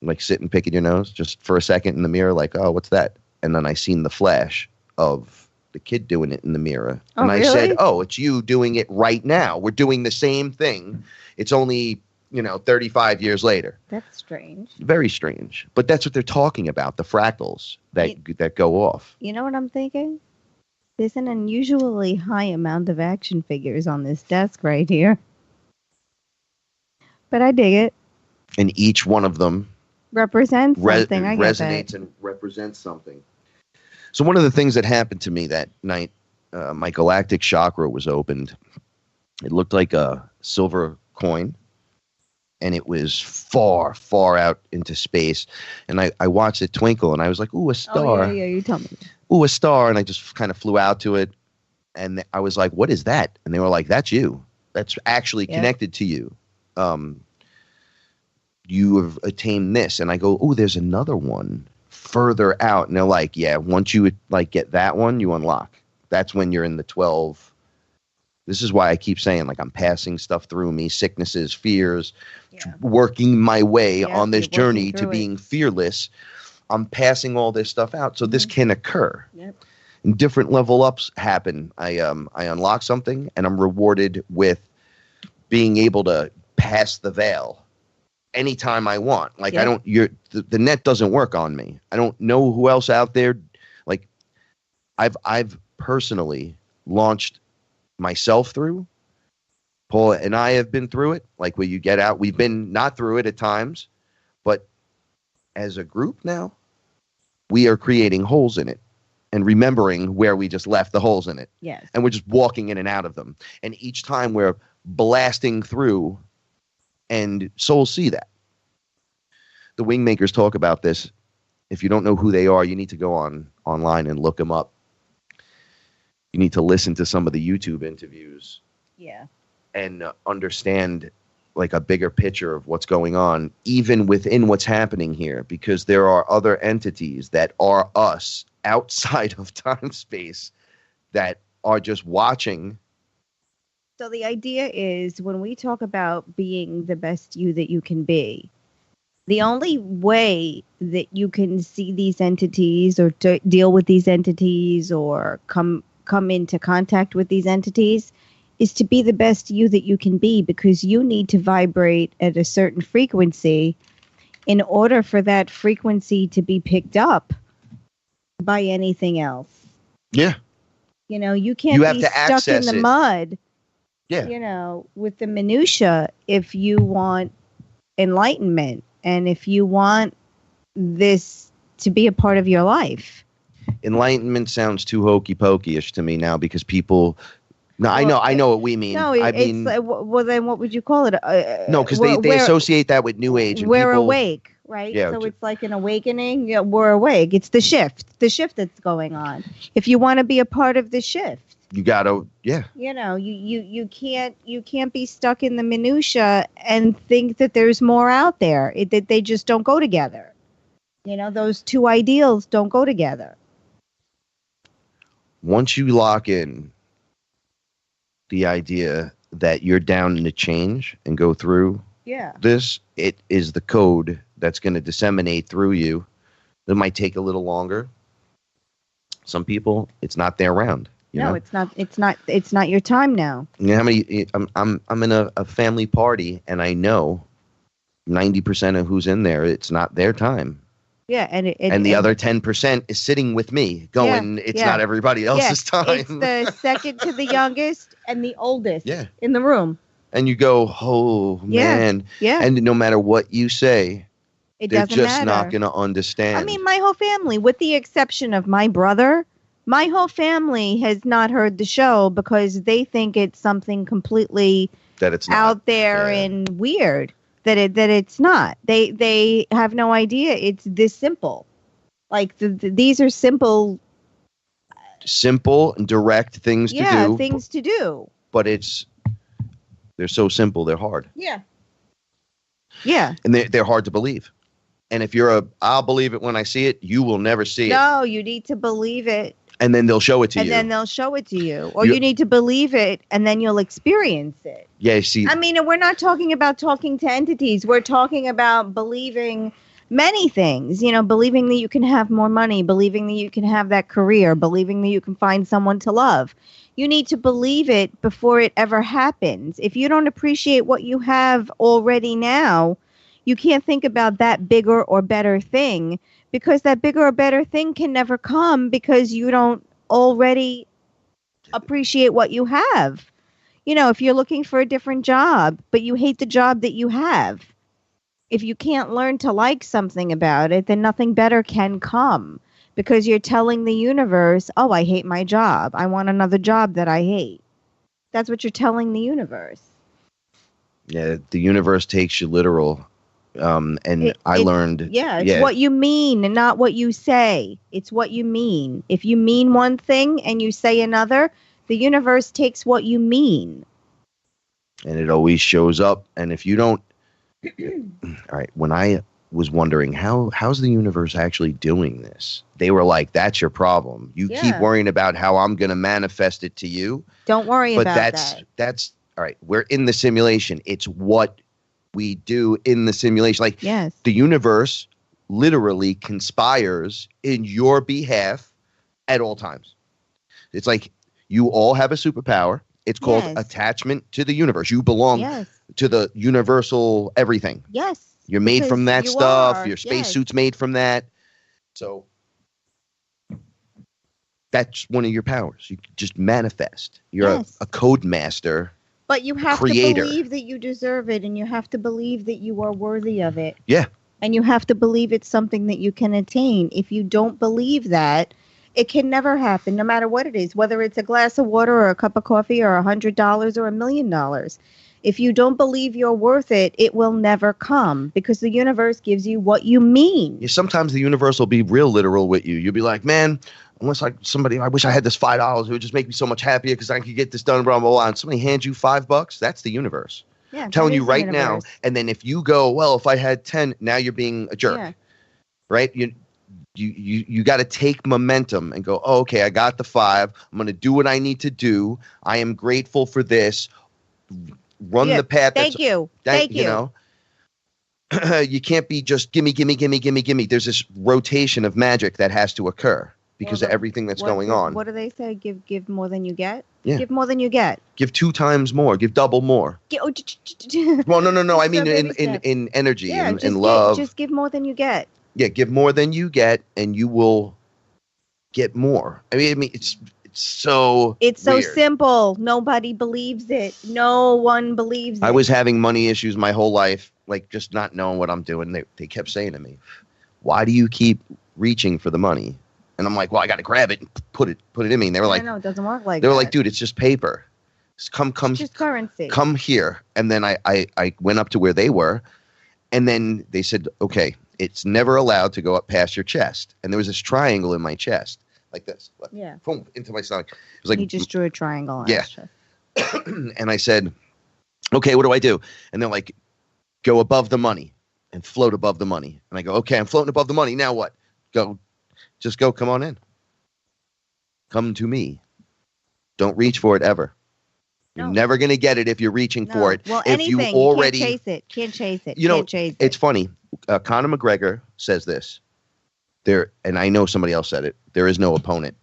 D: Like sitting, picking your nose just for a second in the mirror, like, oh, what's that? And then I seen the flash of the kid doing it in the mirror.
E: Oh,
D: and I
E: really?
D: said, oh, it's you doing it right now. We're doing the same thing. It's only 35 years later.
E: That's strange.
D: Very strange. But that's what they're talking about, the fractals that go off.
E: You know what I'm thinking? There's an unusually high amount of action figures on this desk right here. But I dig it.
D: And each one of them
E: Represents something. I get
D: resonates
E: that.
D: and represents something. So one of the things that happened to me that night, my Galactic Chakra was opened. It looked like a silver coin. And it was far, far out into space. And I watched it twinkle, and I was like, ooh, a star.
E: Oh, yeah, you told me.
D: Ooh, a star. And I just kind of flew out to it. And I was like, what is that? And they were like, that's you. That's actually connected to you. You have attained this. And I go, ooh, there's another one further out. And they're like, yeah, once you get that one, you unlock. That's when you're in the 12. This is why I keep saying, I'm passing stuff through me, sicknesses, fears, working my way on this journey to being fearless. I'm passing all this stuff out. So this can occur.
E: Yep.
D: And different level ups happen. I unlock something, and I'm rewarded with being able to pass the veil anytime I want. I don't, the net doesn't work on me. I don't know who else out there. I've personally launched myself through. Paul and I have been through it, where you get out. We've been not through it at times, but as a group now, we are creating holes in it and remembering where we just left the holes in it.
E: Yes.
D: And we're just walking in and out of them. And each time we're blasting through, and souls see that. The Wingmakers talk about this. If you don't know who they are, you need to go online and look them up. You need to listen to some of the YouTube interviews.
E: Yeah.
D: And understand a bigger picture of what's going on, even within what's happening here, because there are other entities that are us outside of time space that are just watching.
E: So the idea is when we talk about being the best you that you can be, The only way that you can see these entities or to deal with these entities or come into contact with these entities is to be the best you that you can be, because you need to vibrate at a certain frequency in order for that frequency to be picked up by anything else.
D: Yeah.
E: You know, you can't
D: You have
E: be
D: to
E: stuck in
D: access
E: the
D: it.
E: mud,
D: Yeah.
E: you know, with the minutia if you want enlightenment and if you want this to be a part of your life.
D: Enlightenment sounds too hokey pokey-ish to me now, because people. No,
E: Well,
D: I know what we mean.
E: No,
D: I
E: it's
D: mean,
E: like, well, then what would you call it?
D: no, because they associate that with New Age. And
E: we're
D: people,
E: awake, right?
D: Yeah,
E: So it's like an awakening. Yeah, we're awake. It's the shift that's going on. If you want to be a part of the shift,
D: you gotta, yeah.
E: you know, you can't be stuck in the minutia and think that there's more out there. That they just don't go together. You know, those two ideals don't go together.
D: Once you lock in the idea that you're down to change and go through
E: Yeah.
D: this, it is the code that's going to disseminate through you. It might take a little longer. Some people, it's not their round. You know?
E: It's not. It's not your time now.
D: You know how many? I'm in a family party, and I know 90% of who's in there, it's not their time.
E: Yeah,
D: And the other 10% is sitting with me, going, it's not everybody else's time.
E: It's the second to the youngest and the oldest in the room.
D: And you go, oh, man.
E: Yeah.
D: And no matter what you say, they're
E: doesn't
D: just
E: matter.
D: not going to understand.
E: I mean, my whole family, with the exception of my brother, my whole family has not heard the show because they think it's something completely
D: that it's not.
E: Out there and weird. That it's not. They have no idea it's this simple. Like these are simple
D: and direct things to do.
E: Yeah, things to do.
D: But they're so simple, they're hard.
E: Yeah. Yeah.
D: And they're hard to believe. And if I'll believe it when I see it, you will never see it.
E: No, you need to believe it.
D: And then they'll show it to you.
E: And then they'll show it to you. Or you need to believe it, and then you'll experience it.
D: Yeah, see.
E: I mean, we're not talking about talking to entities. We're talking about believing many things. You know, believing that you can have more money, believing that you can have that career, believing that you can find someone to love. You need to believe it before it ever happens. If you don't appreciate what you have already now, you can't think about that bigger or better thing, because that bigger or better thing can never come because you don't already appreciate what you have. You know, if you're looking for a different job, but you hate the job that you have, if you can't learn to like something about it, then nothing better can come, because you're telling the universe, oh, I hate my job. I want another job that I hate. That's what you're telling the universe.
D: Yeah, the universe takes you literal. I learned.
E: Yeah, it's what you mean and not what you say. It's what you mean. If you mean one thing and you say another, the universe takes what you mean.
D: And it always shows up. And if you don't, all right. When I was wondering how's the universe actually doing this, they were like, "That's your problem. You keep worrying about how I'm going to manifest it to you.
E: Don't worry about that."
D: But that's all right. We're in the simulation. It's what we do in the simulation. Like, the universe literally conspires in your behalf at all times. It's like you all have a superpower. It's called attachment to the universe. You belong to the universal everything.
E: Yes.
D: You're made from that stuff. Your spacesuit's made from that. So that's one of your powers. You just manifest. You're a code master.
E: But you have to believe that you deserve it, and you have to believe that you are worthy of it.
D: Yeah.
E: And you have to believe it's something that you can attain. If you don't believe that, it can never happen, no matter what it is, whether it's a glass of water or a cup of coffee or $100 or $1 million. If you don't believe you're worth it, it will never come, because the universe gives you what you mean.
D: Yeah, sometimes the universe will be real literal with you. You'll be like, man, I wish I had this $5. It would just make me so much happier because I could get this done, blah, blah, blah. And somebody hands you $5, that's the universe.
E: Yeah,
D: I'm telling you right now. And then if you go, well, if I had 10, now you're being a jerk. Yeah. Right? You got to take momentum and go, oh, okay, I got the 5. I'm going to do what I need to do. I am grateful for this. Run the path.
E: Thank you.
D: You know, you can't be just gimme, gimme, gimme, gimme, gimme. There's this rotation of magic that has to occur because of everything that's going on.
E: What do they say? Give more than you get?
D: Yeah.
E: Give more than you get.
D: Give 2 times more. Give double more. Well, no. I mean, in energy in love.
E: Just give more than you get.
D: Yeah, give more than you get, and you will get more. I mean, it's so weird.
E: Simple. Nobody believes it. No one believes it.
D: I was having money issues my whole life, like just not knowing what I'm doing. They kept saying to me, "Why do you keep reaching for the money?" And I'm like, "Well, I got to grab it and put it in me." And they were like,
E: "No, it doesn't work like that."
D: They were like, "Dude, it's just paper. Come,
E: it's just currency.
D: Come here." And then I went up to where they were, and then they said, "Okay, it's never allowed to go up past your chest." And there was this triangle in my chest, like this.
E: Yeah.
D: Boom, into my stomach. It was like
E: he just drew a triangle on his chest.
D: And I said, "Okay, what do I do?" And they're like, "Go above the money and float above the money." And I go, "Okay, I'm floating above the money. Now what?" Just go. Come on in. Come to me. Don't reach for it ever. No. You're never going to get it if you're reaching for it.
E: Well,
D: if
E: anything.
D: You already
E: can't chase it. Can't chase it.
D: You know,
E: can't chase
D: it's funny. Conor McGregor says this. And I know somebody else said it. There is no opponent.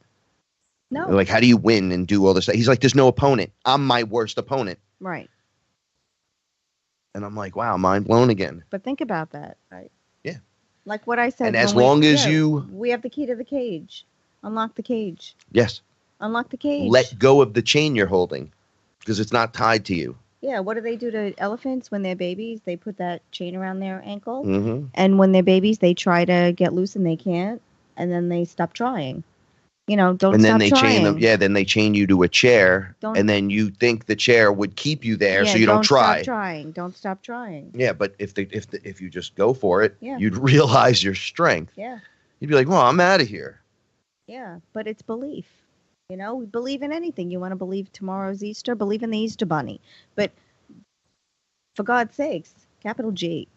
E: No.
D: They're like, how do you win and do all this? He's like, there's no opponent. I'm my worst opponent.
E: Right.
D: And I'm like, wow, mind blown again.
E: But think about that, right?
D: Yeah.
E: Like what I said.
D: And as long as
E: we have the key to the cage. Unlock the cage.
D: Yes.
E: Unlock the cage.
D: Let go of the chain you're holding because it's not tied to you.
E: Yeah. What do they do to elephants when they're babies? They put that chain around their ankle.
D: Mm-hmm.
E: And when they're babies, they try to get loose and they can't. And then they stop trying. You know, don't
D: and then
E: stop
D: they
E: trying.
D: chain them. Yeah, then they chain you to a chair, and then you think the chair would keep you there, so you don't try.
E: Stop trying. Don't stop trying.
D: Yeah, but if you just go for it,
E: yeah.
D: You'd realize your strength.
E: Yeah.
D: You'd be like, well, I'm out of here.
E: Yeah, but it's belief. You know, we believe in anything. You want to believe tomorrow's Easter? Believe in the Easter Bunny. But for God's sakes, capital G.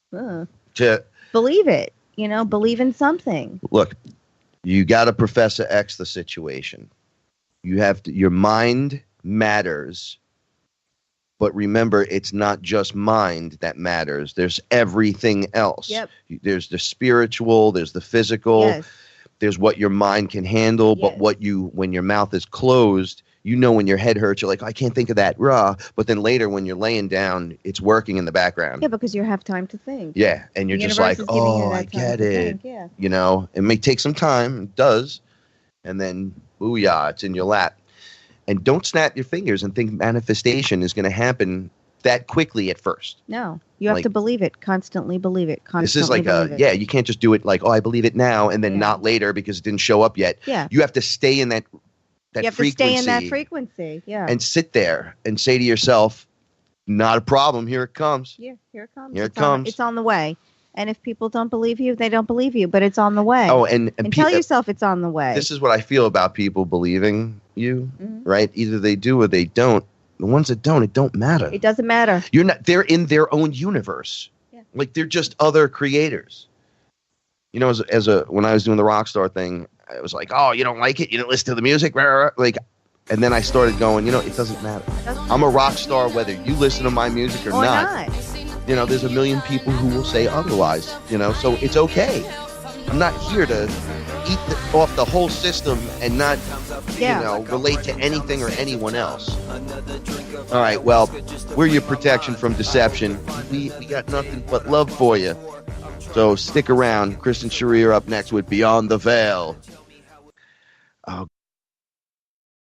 E: Believe it. You know, believe in something.
D: Look. You got to Professor X the situation. You have to. Your mind matters, but remember, it's not just mind that matters. There's everything else.
E: Yep.
D: There's the spiritual. There's the physical.
E: Yes.
D: There's what your mind can handle.
E: Yes.
D: But when your mouth is closed, you know when your head hurts, you're like, I can't think of that. Rah. But then later, when you're laying down, it's working in the background.
E: Yeah, because you have time to think.
D: Yeah, and you're just like, oh, I get it.
E: Yeah.
D: You know, it may take some time. It does. And then, booyah, it's in your lap. And don't snap your fingers and think manifestation is going to happen that quickly at first.
E: No, you have to believe it. Constantly believe it.
D: This is like you can't just do it like, oh, I believe it now and then not later because it didn't show up yet.
E: Yeah.
D: You have to stay in that
E: you have
D: frequency.
E: To stay in that frequency, yeah.
D: And sit there and say to yourself, not a problem. Here it comes.
E: Yeah, here it comes.
D: Here it comes.
E: It's on the way. And if people don't believe you, they don't believe you, but it's on the way.
D: Oh, and
E: tell yourself it's on the way.
D: This is what I feel about people believing you, right? Either they do or they don't. The ones that don't, it don't matter.
E: It doesn't matter.
D: They're in their own universe.
E: Yeah. Like
D: they're just other creators. You know, when I was doing the rock star thing, I was like, oh, you don't like it? You didn't listen to the music? Like, and then I started going, it doesn't matter. I'm a rock star whether you listen to my music or not. You know, there's a million people who will say otherwise, so it's okay. I'm not here to eat off the whole system and not, relate to anything or anyone else. All right, well, we're your protection from deception. We got nothing but love for you. So stick around. Kristen Sharir up next with Beyond the Veil. Oh,